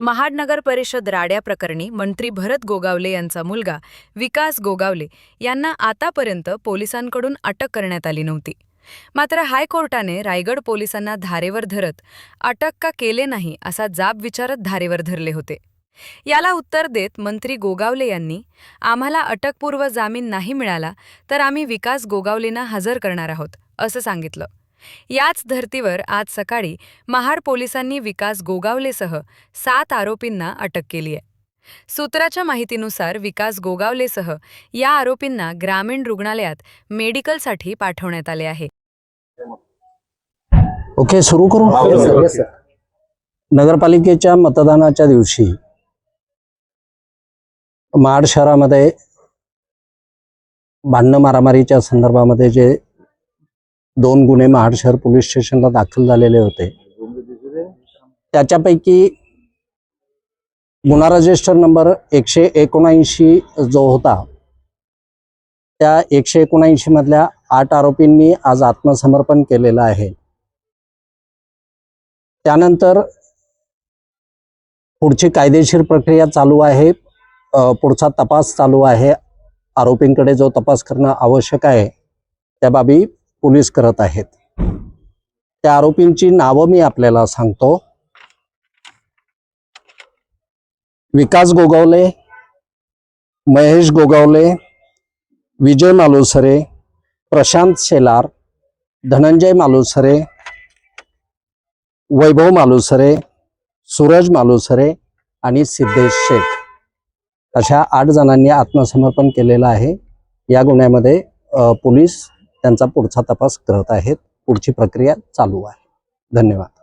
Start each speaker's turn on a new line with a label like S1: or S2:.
S1: महाड नगर परिषद राड्या प्रकरणी मंत्री भरत गोगावले यांचा मुलगा विकास गोगावले यांना आतापर्यंत पोलिसांकडून अटक करण्यात आली नव्हती। मात्र हायकोर्टाने रायगड पोलिसांना धारेवर धरत अटक का केले नाही असा जाब विचारत धारेवर धरले होते। याला उत्तर देत मंत्री गोगावले यांनी आम्हाला अटकपूर्व जामीन नाही मिळाला तर आम्ही विकास गोगावलेंना हजर करणार आहोत असं सांगितलं। याच धर्तीवर आज सकाळी महाड पोलिसांनी विकास गोगावलेसह 7 आरोपींना अटक केली आहे। सूत्राच्या माहितीनुसार विकास गोगावलेसह या आरोपींना ग्रामीण रुग्णालयात मेडिकलसाठी पाठवण्यात आले आहे।
S2: ओके, सुरू करू। नगरपालिकेच्या मतदानाच्या दिवशी महाड शहरामध्ये भांडण मारामारीच्या संदर्भामध्ये जे 2 गुन्हे महाड शहर पोलीस स्टेशनला दाखल झालेले होते, त्याच्यापैकी गुन्हा रजिस्टर नंबर 179 जो होता, त्या 179 मधल्या 8 आरोपींनी आज आत्मसमर्पण केलेलं आहे। त्यानंतर पुढची कायदेशीर प्रक्रिया चालू आहे, पुढचा तपास चालू आहे। आरोपींकडे जो तपास करणं आवश्यक आहे त्या बाबी पोलीस करत आहेत। त्या आरोपींची नावं मी आपल्याला सांगतो। विकास गोगावले, महेश गोगावले, विजय मालुसरे, प्रशांत शेलार, धनंजय मालुसरे, वैभव मालुसरे, सूरज मालुसरे आणि सिद्धेश शेख अशा 8 जणांनी आत्मसमर्पण केलेलं आहे। या गुन्ह्यामध्ये पोलीस त्यांचा पुढचा तपास करत आहेत। पुढची प्रक्रिया चालू आहे। धन्यवाद।